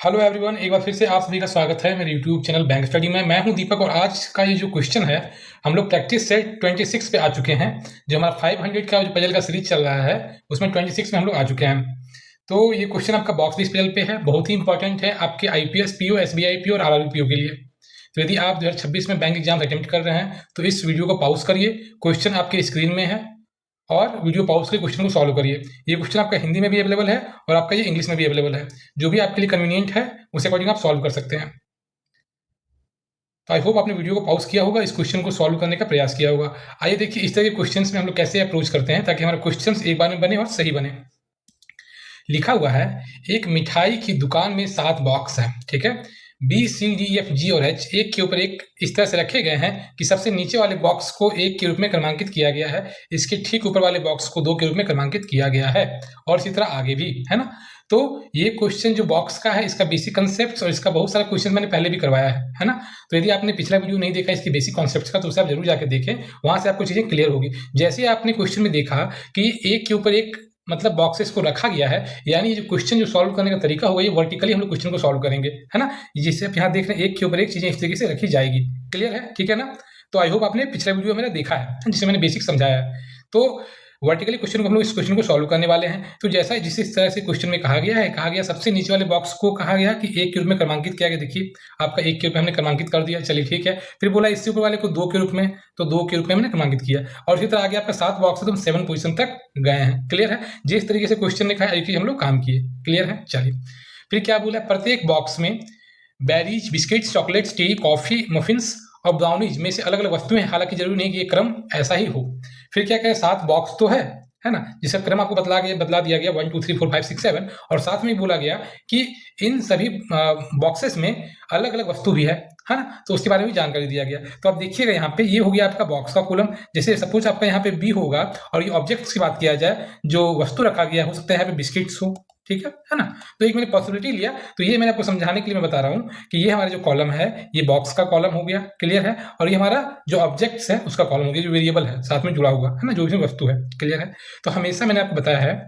Hello everyone, एक बार फिर से आप सभी का स्वागत है मेरे यूट्यूब चैनल बैंक स्टडी में। मैं हूं दीपक और आज का ये जो क्वेश्चन है हम लोग प्रैक्टिस सेट 26 पे आ चुके हैं। जो हमारा 500 का जो पजल का सीरीज चल रहा है उसमें 26 में हम लोग आ चुके हैं। तो ये क्वेश्चन आपका बॉक्स बेस पजल पे है, बहुत ही इंपॉर्टेंट है आपके आईपीएस पीओ, एसबीआई पीओ और आरआरबी पीओ के लिए। तो यदि आप 2026 में बैंक एग्जाम अटेम्प्ट कर रहे हैं तो इस वीडियो को पॉज करिए, क्वेश्चन आपके स्क्रीन में है और वीडियो पॉज करके क्वेश्चन को सॉल्व करिए। ये क्वेश्चन आपका हिंदी में भी अवेलेबल है और आपका ये इंग्लिश में भी अवेलेबल है। जो भी आपके लिए कन्वीनियंट है उस अकॉर्डिंग आप सॉल्व कर सकते हैं। तो आई होप आपने वीडियो को पॉज किया होगा, इस क्वेश्चन को सॉल्व करने का प्रयास किया होगा। आइए देखिए इस तरह के क्वेश्चंस में हम लोग कैसे अप्रोच करते हैं ताकि हमारे क्वेश्चंस एक बार में बने और सही बने। लिखा हुआ है एक मिठाई की दुकान में 7 बॉक्स हैं, ठीक है। बी, सी, डी, एफ, जी और एच एक के ऊपर एक इस तरह से रखे गए हैं कि सबसे नीचे वाले बॉक्स को 1 के रूप में क्रमांकित किया गया है, इसके ठीक ऊपर वाले बॉक्स को 2 के रूप में क्रमांकित किया गया है और इसी तरह आगे भी, है ना। तो ये क्वेश्चन जो बॉक्स का है इसका बेसिक कॉन्सेप्ट्स और इसका बहुत सारा क्वेश्चन मैंने पहले भी करवाया है ना। तो यदि आपने पिछला वीडियो नहीं देखा इसके बेसिक कॉन्सेप्ट्स का तो उसे आप जरूर जाकर देखें, वहां से आपको चीजें क्लियर होगी। जैसे आपने क्वेश्चन में देखा कि एक के ऊपर एक मतलब बॉक्सेस को रखा गया है, यानी जो क्वेश्चन जो सॉल्व करने का तरीका होगा ये वर्टिकली हम लोग क्वेश्चन को सॉल्व करेंगे, है ना। जैसे आप यहाँ देख रहे हैं एक के ऊपर एक चीजें इस तरीके से रखी जाएगी। क्लियर है, ठीक है ना। तो आई होप आपने पिछला वीडियो मेरा देखा है जिसमें मैंने बेसिक समझाया है। तो वर्टिकली क्वेश्चन को हम लोग इस क्वेश्चन को सॉल्व करने वाले हैं। तो जैसा जिस तरह से क्वेश्चन में कहा गया सबसे नीचे वाले बॉक्स को कहा गया कि 1 के रूप में क्रमांकित किया गया। देखिए आपका 1 के रूप में हमने क्रमांकित कर दिया, चलिए ठीक है। फिर बोला इससे ऊपर वाले को 2 के रूप में, तो 2 के रूप में हमने क्रमांकित किया और इसी तरह आगे आपका 7 बॉक्स है तो हम 7 पोजीशन तक गए हैं। क्लियर है, जिस तरीके से क्वेश्चन ने कहा हम लोग काम किए। क्लियर है, चलिए फिर क्या बोला, प्रत्येक बॉक्स में berries, biscuits, chocolates, T, coffee, muffins और ब्राउनीज में से अलग अलग वस्तुएं, हालांकि जरूरी नहीं कि ये क्रम ऐसा ही हो। फिर क्या कहे, 7 बॉक्स तो है ना, जिसका क्रम आपको बदला दिया गया 1 2 3 4 5 6 7 और साथ में बोला गया कि इन सभी बॉक्सेस में अलग अलग वस्तु भी है ना। तो उसके बारे में जानकारी दिया गया। तो आप देखिएगा यहाँ पे ये हो गया आपका बॉक्स का कॉलम। जैसे सपोज आपका यहाँ पे बी होगा और ये ऑब्जेक्ट्स की बात किया जाए, जो वस्तु रखा गया हो सकता है यहाँ पे बिस्किट्स हो, ठीक है ना। तो एक मैंने पॉसिबिलिटी लिया, तो ये मैंने आपको समझाने के लिए मैं बता रहा हूँ कि ये हमारा जो कॉलम है ये बॉक्स का कॉलम हो गया। क्लियर है, और ये हमारा जो ऑब्जेक्ट्स है उसका कॉलम हो गया, जो वेरिएबल है साथ में जुड़ा हुआ है ना, जो भी वस्तु है। क्लियर है, तो हमेशा मैंने आपको बताया है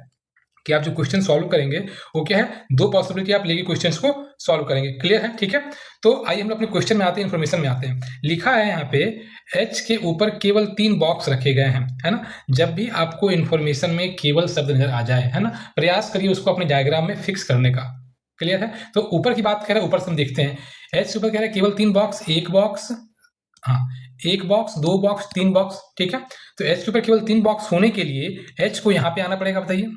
कि आप जो क्वेश्चन सॉल्व करेंगे वो क्या है, 2 पॉसिबिलिटी आप लेके क्वेश्चंस को सॉल्व करेंगे। क्लियर है, ठीक है। तो आइए हम अपने क्वेश्चन में आते हैं, इन्फॉर्मेशन में आते हैं। लिखा है यहाँ पे H के ऊपर केवल 3 बॉक्स रखे गए हैं, है ना। जब भी आपको इन्फॉर्मेशन में केवल शब्द नजर आ जाए, है ना, प्रयास करिए उसको अपने डायग्राम में फिक्स करने का। क्लियर है, तो ऊपर की बात कह रहे हैं, ऊपर से हम देखते हैं H ऊपर कह रहे हैं केवल 3 बॉक्स, 1 बॉक्स, हाँ 1 बॉक्स, 2 बॉक्स, 3 बॉक्स, ठीक है। तो H के ऊपर केवल 3 बॉक्स होने के लिए H को यहाँ पे आना पड़ेगा, बताइए।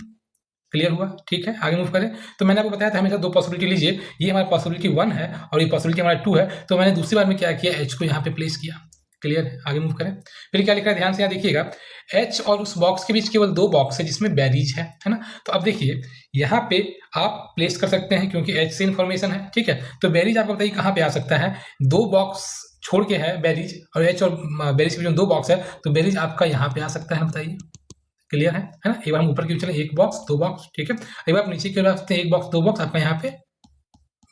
क्लियर हुआ, ठीक है। आगे मूव करें, तो मैंने आपको बताया था हमेशा 2 पॉसिबिलिटी लीजिए। ये हमारी पॉसिबिलिटी 1 है और ये पॉसिबिलिटी हमारा 2 है। तो मैंने दूसरी बार में क्या किया, H को यहाँ पे प्लेस किया। क्लियर है, आगे मूव करें। फिर क्या लिखा है, ध्यान से यहाँ देखिएगा, H और उस बॉक्स के बीच केवल 2 बॉक्स है जिसमें बेरीज है ना। तो अब देखिए यहाँ पे आप प्लेस कर सकते हैं क्योंकि H से इन्फॉर्मेशन है, ठीक है। तो बेरीज आपको बताइए कहाँ पे आ सकता है, 2 बॉक्स छोड़ के है बेरीज और H और बेरीज के बीच में 2 बॉक्स है, तो बेरीज आपका यहाँ पे आ सकता है ना, बताइए। क्लियर है ना। एक बार हम ऊपर की चले 1 बॉक्स 2 बॉक्स, ठीक है। एक बार आप नीचे की ओर सकते हैं 1 बॉक्स 2 बॉक्स, आपका यहाँ पे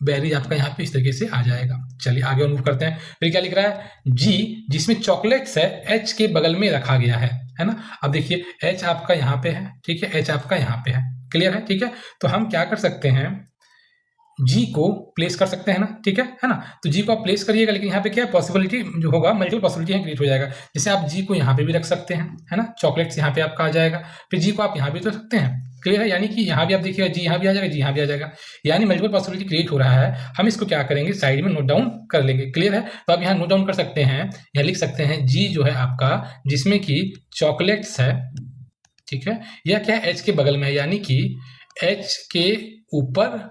बेरीज आपका यहाँ पे इस तरीके से आ जाएगा। चलिए आगे मूव करते हैं। फिर क्या लिख रहा है, जी जिसमें चॉकलेट्स है H के बगल में रखा गया है ना। अब देखिए H आपका यहाँ पे है, ठीक है, H आपका यहाँ पे है। क्लियर है, ठीक है। तो हम क्या कर सकते हैं, जी को प्लेस कर सकते हैं ना, ठीक है ना। तो जी को आप प्लेस करिएगा, लेकिन यहाँ पे क्या है, पॉसिबिलिटी जो होगा मल्टीपल पॉसिबिलिटी क्रिएट हो जाएगा। जैसे आप जी को यहाँ पे भी रख सकते हैं, है ना, चॉकलेट्स यहाँ पे आपका आ जाएगा। फिर जी को आप यहाँ भी तो रख सकते हैं। क्लियर है, यानी कि यहाँ भी आप देखिएगा जी यहाँ भी आ जाएगा, जी यहाँ भी आ जाएगा, यानी मल्टीपल पॉसिबिलिटी क्रिएट हो रहा है। हम इसको क्या करेंगे, साइड में नोट डाउन कर लेंगे। क्लियर है, तो आप यहाँ नोट डाउन कर सकते हैं, यहाँ लिख सकते हैं जी जो है आपका जिसमें कि चॉकलेट्स है, ठीक है, यह क्या है, H के बगल में है, यानी कि H के ऊपर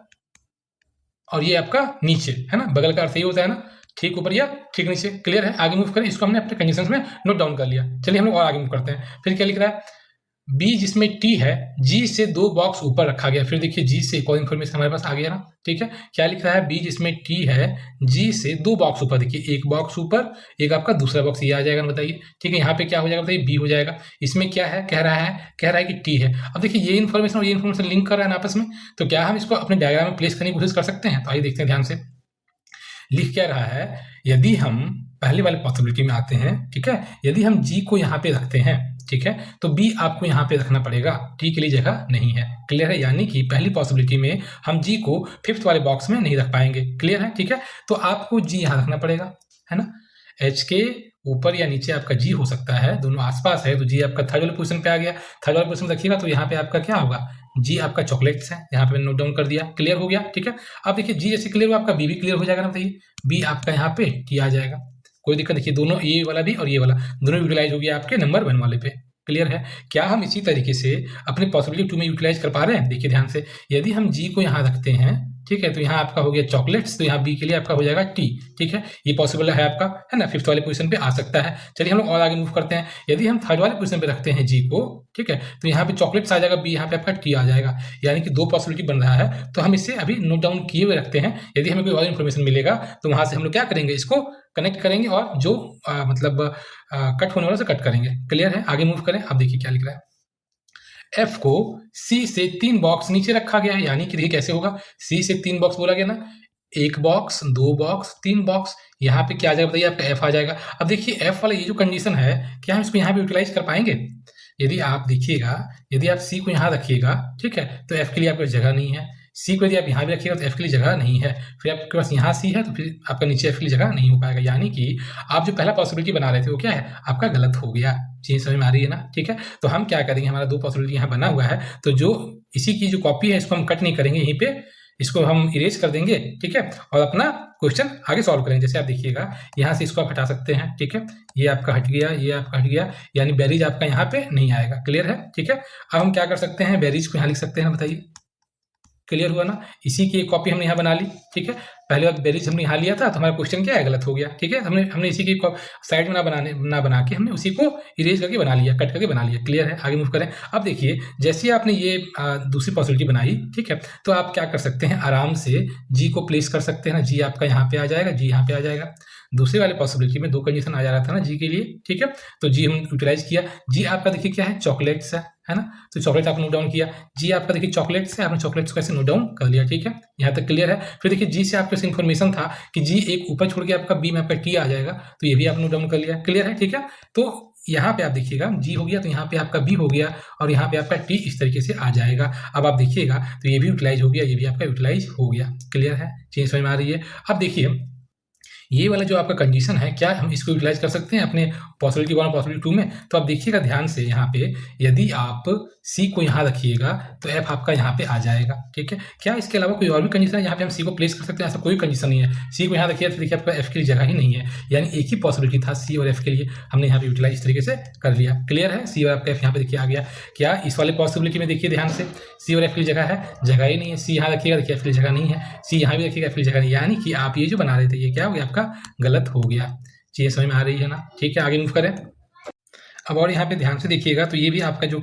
और ये आपका नीचे, है ना। बगल का अर्थ ये होता है ना, ठीक ऊपर या ठीक नीचे। क्लियर है, आगे मूव करें। इसको हमने अपने कंडीशंस में नोट डाउन कर लिया। चलिए हम लोग और आगे मूव करते हैं। फिर क्या लिख रहा है, बी जिसमें टी है, जी से 2 बॉक्स ऊपर रखा गया। फिर देखिए जी से एक और इन्फॉर्मेशन हमारे पास आ गया ना, ठीक है। क्या लिख रहा है, बी जिसमें टी है, जी से 2 बॉक्स ऊपर, देखिए 1 बॉक्स ऊपर, एक आपका दूसरा बॉक्स ये आ जाएगा, बताइए। ठीक है, यहाँ पे क्या हो जाएगा, बताइए बी हो जाएगा। इसमें क्या है, कह रहा है कि टी है। अब देखिए ये इन्फॉर्मेशन और ये इन्फॉर्मेशन लिंक कर रहा है ना आपस में, तो क्या हम इसको अपने डायग्राम में प्लेस करने की कोशिश कर सकते हैं। तो आइए देखते हैं ध्यान से। लिख क्या रहा है, यदि हम पहले वाले पॉसिबिलिटी में आते हैं, ठीक है। यदि हम जी को यहाँ पे रखते हैं, ठीक है, तो बी आपको यहाँ पे रखना पड़ेगा, टी के लिए जगह नहीं है। क्लियर है? यानी कि पहली पॉसिबिलिटी में हम जी को फिफ्थ वाले बॉक्स में नहीं रख पाएंगे। क्लियर है? ठीक है, तो आपको जी यहाँ रखना पड़ेगा, है ना। एच के ऊपर या नीचे आपका जी हो सकता है, दोनों आसपास है, तो जी आपका थर्ड वाले पोजीशन पे आ गया। थर्ड वाले पोजीशन रखिएगा तो यहाँ पे आपका क्या होगा, जी आपका चॉकलेट्स है, यहाँ पे नोट डाउन कर दिया। क्लियर हो गया? ठीक है, अब देखिए जी जैसे क्लियर हुआ, आपका बी भी क्लियर हो जाएगा ना। बताइए, बी आपका यहाँ पे टी आ जाएगा, कोई दिक्कत। देखिए दोनों, ये वाला भी और ये वाला दोनों यूटिलाइज हो गया आपके नंबर 1 वाले पे। क्लियर है? क्या हम इसी तरीके से अपने पॉसिबिलिटी 2 में यूटिलाइज कर पा रहे हैं? देखिए ध्यान से, यदि हम जी को यहाँ रखते हैं, ठीक है, तो यहाँ आपका हो गया चॉकलेट्स, तो यहाँ बी के लिए आपका हो जाएगा टी। ठीक है, ये पॉसिबल है आपका, है ना, फिफ्थ वाले पोजीशन पे आ सकता है। चलिए हम लोग और आगे मूव करते हैं। यदि हम थर्ड वाले पोजीशन पे रखते हैं जी को, ठीक है, तो यहाँ पे चॉकलेट्स आ जाएगा, बी यहाँ पे आपका टी आ जाएगा, यानी कि 2 पॉसिबिलिटी बन रहा है। तो हम इसे अभी नोट डाउन किए हुए रखते हैं, यदि हमें कोई और इन्फॉर्मेशन मिलेगा तो वहां से हम लोग क्या करेंगे, इसको कनेक्ट करेंगे और जो कट होने वाला से कट करेंगे। क्लियर है? आगे मूव करें। अब देखिए क्या लिख रहा है, एफ को सी से 3 बॉक्स नीचे रखा गया है, यानी कि देखिए कैसे होगा, सी से 3 बॉक्स बोला गया ना, 1 बॉक्स, 2 बॉक्स, 3 बॉक्स, यहाँ पे क्या आ जाएगा बताइए, आपका एफ आ जाएगा। अब देखिए एफ वाला ये जो कंडीशन है, क्या हम इसको यहाँ पे यूटिलाइज कर पाएंगे? यदि आप देखिएगा, यदि आप सी को यहाँ रखिएगा, ठीक है, तो एफ के लिए आपके जगह नहीं है। सी को यदि आप यहाँ भी रखिएगा तो एफ के लिए जगह नहीं है। फिर आपके पास यहाँ सी है तो फिर आपका नीचे एफ के लिए जगह नहीं हो पाएगा, यानी कि आप जो पहला पॉसिबिलिटी बना रहे थे वो क्या है, आपका गलत हो गया। चीज समझ में आ रही है ना? ठीक है, तो हम क्या करेंगे, हमारा 2 पॉसिबिलिटी यहाँ बना हुआ है, तो जो इसी की जो कॉपी है इसको हम कट नहीं करेंगे, यहीं पे इसको हम इरेज कर देंगे, ठीक है, और अपना क्वेश्चन आगे सॉल्व करेंगे। जैसे आप देखिएगा, यहाँ से इसको आप हटा सकते हैं, ठीक है, ये आपका हट गया, ये आपका हट गया, यानी बेरीज आपका यहाँ पे नहीं आएगा। क्लियर है? ठीक है, अब हम क्या कर सकते हैं, बेरीज को यहाँ लिख सकते हैं, बताइए। क्लियर हुआ ना? इसी की एक कॉपी हमने यहाँ बना ली, ठीक है। पहले बार बेरीज हमने यहाँ लिया था तो हमारा क्वेश्चन क्या है, गलत हो गया। ठीक है, हमने इसी की साइड में ना बना के हमने उसी को इरेज करके बना लिया, कट करके बना लिया। क्लियर है? आगे मूव करें। अब देखिए, जैसे आपने ये दूसरी पॉसिबिलिटी बनाई, ठीक है, तो आप क्या कर सकते हैं, आराम से जी को प्लेस कर सकते हैं ना। जी आपका यहाँ पे आ जाएगा, जी यहाँ पे आ जाएगा। दूसरे वाले पॉसिबिलिटी में 2 कंडीशन आ जा रहा था ना जी के लिए, ठीक है, तो जी हम यूटिलाइज किया। जी आपका देखिए क्या है, चॉकलेट्स है ना, तो चॉकलेट आपने नोट डाउन किया। जी आपका देखिए चॉकलेट्स है, आपने चॉकलेट्स को ऐसे नोट डाउन कर लिया। ठीक है, यहाँ तक क्लियर है। फिर देखिए जी से आपके इन्फॉर्मेशन था कि जी एक ऊपर छोड़ के आपका बी में आपका टी आ जाएगा, तो ये भी आप नोट डाउन कर लिया। क्लियर है? ठीक है, तो यहाँ पे आप देखिएगा, जी हो गया तो यहाँ पे आपका बी हो गया और यहाँ पे आपका टी इस तरीके से आ जाएगा। अब आप देखिएगा तो ये भी यूटिलाइज हो गया, ये भी आपका यूटिलाइज हो गया। क्लियर है? चीज समझ में आ रही है? अब देखिए, ये वाला जो आपका कंडीशन है, क्या हम इसको यूटिलाइज कर सकते हैं अपने पॉसिबिलिटी 1 और पॉसिबिलिटी 2 में? तो आप देखिएगा ध्यान से, यहाँ पे यदि आप सी को यहाँ रखिएगा तो एफ आपका यहाँ पे आ जाएगा। ठीक है, क्या इसके अलावा कोई और भी कंडीशन है यहाँ पे हम सी को प्लेस कर सकते हैं? ऐसा कोई कंडीशन नहीं है। सी को यहाँ रखिए तो देखिए आपका एफ के लिए जगह ही नहीं है, यानी एक ही पॉसिबिलिटी था सी और एफ के लिए, हमने यहाँ पे यूटिलाइज इस तरीके से कर लिया। क्लियर है? सी और आपका एफ यहाँ पे देखिए आ गया। क्या इस वाले पॉसिबिलिटी में देखिए ध्यान से, सी और एफ के लिए जगह है? जगह ही नहीं है। सी यहाँ रखिएगा, देखिए एफ के लिए जगह नहीं है। सी यहाँ भी रखिएगा, एफ के लिए जगह नहीं है, यानी कि आप ये जो बना रहे थे ये क्या हो गया, आपका गलत हो गया। चीजें समझ में आ रही है ना? ठीक है, आगे मूव करें। अब और यहाँ पे ध्यान से देखिएगा तो ये भी आपका जो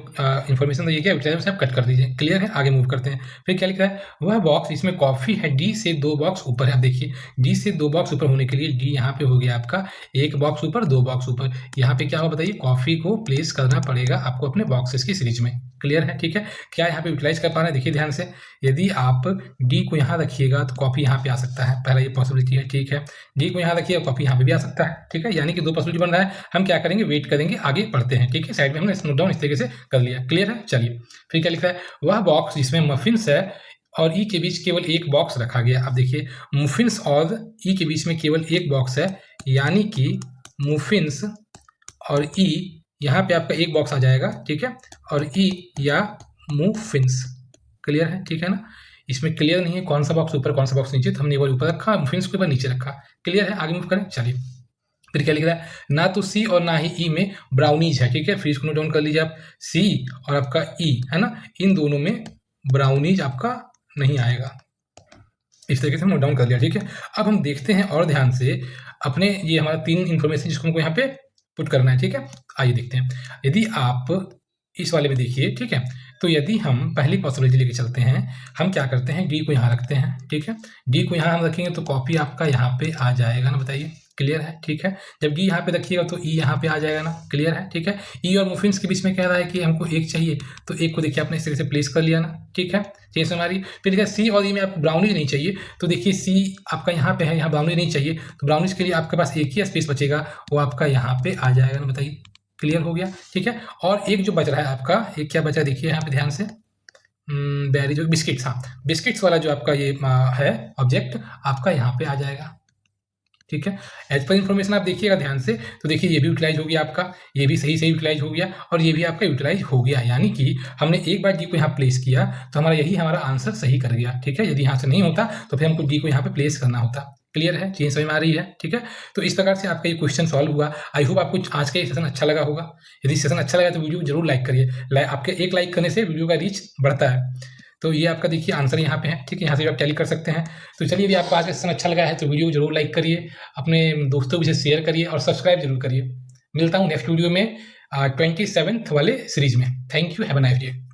इन्फॉर्मेशन था, ये क्या यूटिलाइज आप कट कर दीजिए। क्लियर है? आगे मूव करते हैं। फिर क्या लिख रहा है, वह बॉक्स इसमें कॉफी है, डी से 2 बॉक्स ऊपर है। आप देखिए, डी से 2 बॉक्स ऊपर होने के लिए डी यहाँ पे हो गया आपका 1 बॉक्स ऊपर, 2 बॉक्स ऊपर। यहाँ पे क्या होगा बताइए, कॉफी को प्लेस करना पड़ेगा आपको अपने बॉक्सेस की सीरीज में। क्लियर है? ठीक है, क्या यहाँ पे यूटिलाइज कर पा रहे हैं? देखिए ध्यान से, यदि आप डी को यहाँ रखिएगा तो कॉपी यहाँ पे आ सकता है, पहला ये पॉसिबिलिटी है। ठीक है, डी को यहाँ रखिएगा, कॉपी यहाँ पे भी आ सकता है। ठीक है, यानी कि 2 पॉसिबिलिटी बन रहा है। हम क्या करेंगे, वेट करेंगे, आगे बढ़ते हैं। ठीक है, साइड में हमने नोट डाउन इस तरीके से कर लिया। क्लियर है? चलिए, फिर क्या लिख रहा है, वह बॉक्स जिसमें मफिन्स है और ई के बीच केवल 1 बॉक्स रखा गया। अब देखिए, मुफिन्स और ई के बीच में केवल 1 बॉक्स है, यानी कि मुफिन्स और ई यहाँ पे आपका 1 बॉक्स आ जाएगा। ठीक है, और ई या मुफिन्स। क्लियर है? ठीक है ना? इसमें क्लियर नहीं है कौन सा बॉक्स ऊपर कौन सा बॉक्स नीचे, तो हमने एक बार ऊपर रखा, मुफिन्स को एक बार नीचे रखा। क्लियर है? आगे मूव करें। चलिए, फिर क्या लिख रहा है, ना तो सी और ना ही ई में ब्राउनीज है। ठीक है, फिर इसको नोट डाउन कर लीजिए आप, सी और आपका ई है ना, इन दोनों में ब्राउनीज आपका नहीं आएगा। इस तरीके से नोट डाउन कर लिया। ठीक है, अब हम देखते हैं और ध्यान से अपने, ये हमारा 3 इन्फॉर्मेशन जिसको हमको यहाँ पे पुट करना है। ठीक है, आइए देखते हैं। यदि आप इस वाले में देखिए, ठीक है, तो यदि हम पहली पॉसिबिलिटी लेके चलते हैं, हम क्या करते हैं, डी को यहाँ रखते हैं। ठीक है, डी को यहाँ हम रखेंगे तो कॉपी आपका यहाँ पे आ जाएगा ना, बताइए। क्लियर है, ठीक है। जब ई यहाँ पे रखिएगा तो ई यहाँ पे आ जाएगा ना, क्लियर है, ठीक है। ई और मुफिन्स के बीच में कह रहा है कि हमको एक चाहिए, तो एक को देखिए आपने इस तरह से प्लेस कर लिया ना, ठीक है, चेंज हमारी। फिर देखिए सी और ई में आपको ब्राउनीज नहीं चाहिए, तो देखिए सी आपका यहाँ पे है, यहाँ ब्राउनीज नहीं चाहिए, तो ब्राउनीज के लिए आपके पास एक ही स्पेस बचेगा, वो आपका यहाँ पे आ जाएगा ना, बताइए, क्लियर हो गया, ठीक है। और एक जो बच रहा है आपका, एक क्या बचा देखिए यहाँ पे ध्यान से, बेरी जो बिस्किट्स, हाँ बिस्किट्स वाला जो आपका ये है ऑब्जेक्ट आपका यहाँ पे आ जाएगा, ठीक है। एज पर इन्फॉर्मेशन आप देखिएगा ध्यान से, तो देखिए ये भी यूटिलाइज हो गया आपका, ये भी सही से यूटिलाइज हो गया और ये भी आपका यूटिलाइज हो गया, यानी कि हमने एक बार डी को यहाँ प्लेस किया तो हमारा आंसर सही कर गया, ठीक है। यदि यहाँ से नहीं होता तो फिर हमको डी को यहाँ पे प्लेस करना होता, क्लियर है, चीज़ समझ में आ रही है, ठीक है। तो इस प्रकार से आपका ये क्वेश्चन सॉल्व हुआ। आई होप आपको आज का ये सेशन अच्छा लगा होगा। यदि सेशन अच्छा लगा तो वीडियो जरूर लाइक करिए, आपके एक लाइक करने से वीडियो का रीच बढ़ता है। तो ये आपका देखिए आंसर यहाँ पे है, ठीक है, यहाँ से आप टैली कर सकते हैं। तो चलिए, यदि आपको आज का सेशन अच्छा लगा है तो वीडियो जरूर लाइक करिए, अपने दोस्तों को इसे शेयर करिए और सब्सक्राइब जरूर करिए। मिलता हूँ नेक्स्ट वीडियो में 27th वाले सीरीज में। Thank you, have a nice day.